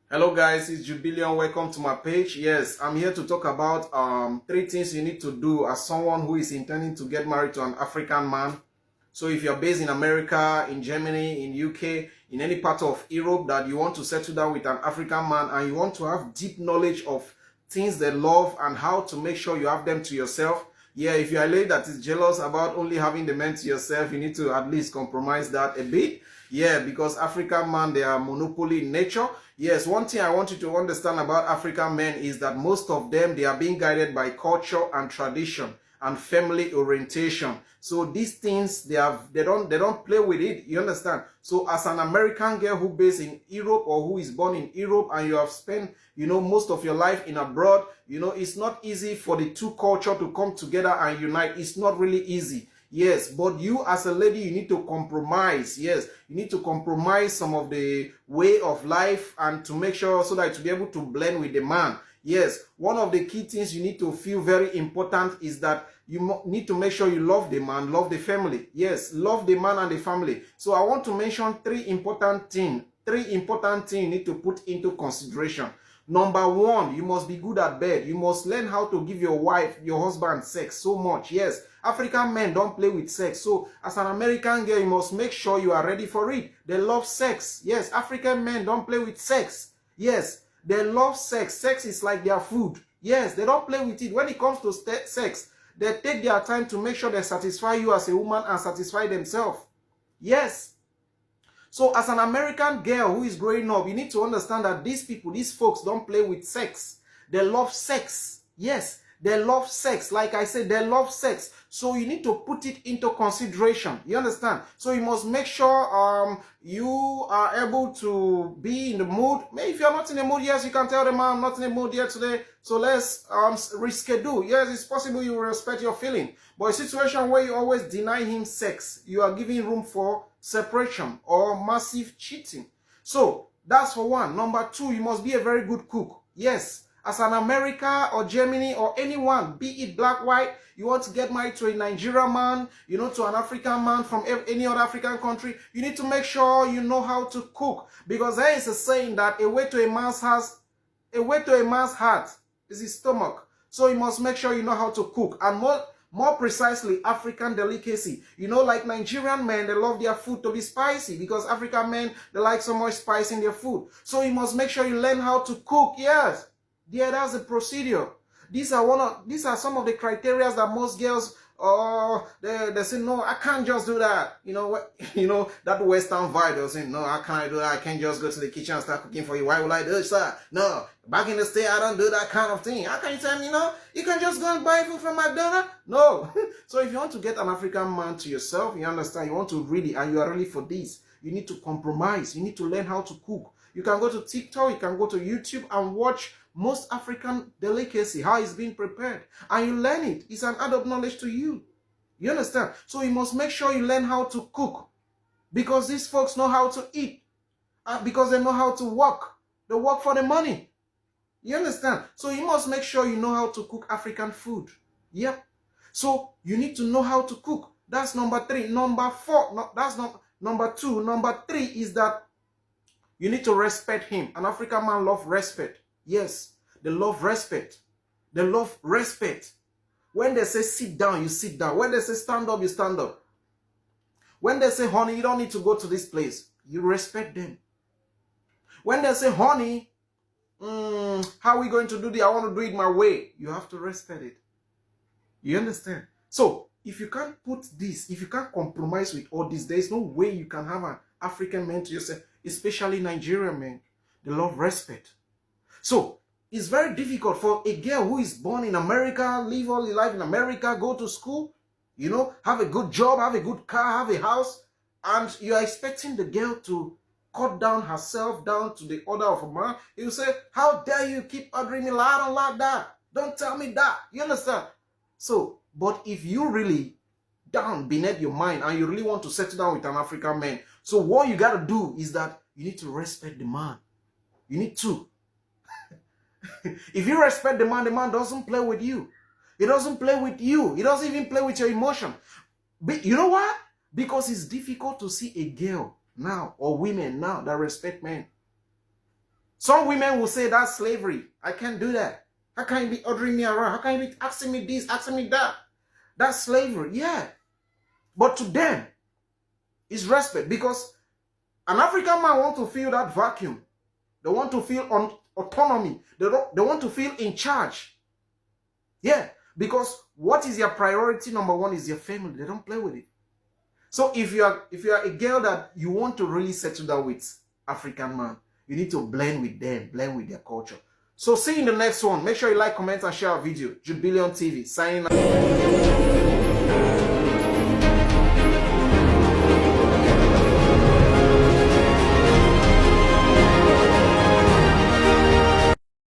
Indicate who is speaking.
Speaker 1: Hello guys, it's Jubilian. Welcome to my page. Yes, I'm here to talk about three things you need to do as someone who is intending to get married to an African man. So if you're based in America, in Germany, in UK, in any part of Europe that you want to settle down with an African man and you want to have deep knowledge of things they love and how to make sure you have them to yourself. Yeah, if you're a lady that is jealous about only having the men to yourself, you need to at least compromise that a bit. Yeah, because African men, they are monopoly in nature. Yes, one thing I want you to understand about African men is that most of them, they are being guided by culture and tradition and family orientation. So these things, they don't play with it. You understand? So as an American girl who based in Europe or who is born in Europe and you have spent, most of your life in abroad, it's not easy for the two culture to come together and unite. It's not really easy. Yes, but you as a lady, you need to compromise. Yes, you need to compromise some of the way of life and to make sure so that to be able to blend with the man. Yes, one of the key things you need to feel very important is that you need to make sure you love the man, love the family. Yes, love the man and the family. So I want to mention three important things you need to put into consideration. Number one, you must be good at bed. You must learn how to give your wife, your husband sex so much. Yes, African men don't play with sex. So as an American girl, you must make sure you are ready for it. They love sex. Yes, African men don't play with sex. Yes, they love sex. Sex is like their food. Yes, they don't play with it. When it comes to sex, they take their time to make sure they satisfy you as a woman and satisfy themselves. Yes. So as an American girl who is growing up, you need to understand that these people, these folks don't play with sex. They love sex. Yes, they love sex. Like I said, they love sex. So you need to put it into consideration. You understand? So you must make sure you are able to be in the mood. Maybe if you're not in the mood, yes, you can tell them I'm not in the mood yet today. So let's reschedule. Yes, it's possible you will respect your feeling. But a situation where you always deny him sex, you are giving room for separation or massive cheating. So that's for one. Number two, you must be a very good cook. Yes, as an America or Germany or anyone, be it black, white, you want to get married to a Nigerian man, to an African man from any other African country, you need to make sure you know how to cook. Because there is a saying that a way to a man's heart is his stomach. So you must make sure you know how to cook. And more precisely, African delicacy. Like Nigerian men, they love their food to be spicy because African men, they like so much spice in their food. So you must make sure you learn how to cook. Yes, yeah, that's the procedure. These are some of the criteria that most girls they say no, I can't just do that. That Western vibe. They'll say no, I can't do that. I can't just go to the kitchen and start cooking for you. Why would I do it, sir? No, back in the state, I don't do that kind of thing. How can you tell me you can just go and buy food from McDonald's? No. So if you want to get an African man to yourself, you understand, you want to really, and you are ready for this, you need to compromise. You need to learn how to cook. You can go to TikTok, you can go to YouTube and watch most African delicacy, how it's being prepared. And you learn it. It's an add-up knowledge to you. You understand? So you must make sure you learn how to cook. Because these folks know how to eat. Because they know how to work. They work for the money. You understand? So you must make sure you know how to cook African food. Yep. So you need to know how to cook. That's number three. Number four, no, that's not number two. Number three is that you need to respect him. An African man loves respect. Yes, they love respect. They love respect. When they say sit down, you sit down. When they say stand up, you stand up. When they say, honey, you don't need to go to this place, you respect them. When they say, honey, how are we going to do this? I want to do it my way. You have to respect it. You understand? So, if you can't put this, if you can't compromise with all this, there is no way you can have an African man to yourself, especially Nigerian men. They love respect. So, it's very difficult for a girl who is born in America, live all her life in America, go to school, have a good job, have a good car, have a house, and you are expecting the girl to cut down herself down to the order of a man. You say, how dare you keep ordering me? I don't like that. Don't tell me that. You understand? So, but if you really down beneath your mind and you really want to settle down with an African man, so what you got to do is that you need to respect the man. You need to. If you respect the man doesn't play with you. He doesn't play with you. He doesn't even play with your emotion. But you know what? Because it's difficult to see a girl now or women now that respect men. Some women will say that's slavery. I can't do that. How can you be ordering me around? How can you be asking me this, asking me that? That's slavery. Yeah. But to them, it's respect, because an African man wants to feel that vacuum. They want to feel autonomy. They want to feel in charge. Yeah. Because what is your priority? Number one is your family. They don't play with it. So if you are a girl that you want to really settle down with African man, you need to blend with them, blend with their culture. So see you in the next one. Make ssure you like, comment, and share our video. Jude Billion TV, signing out.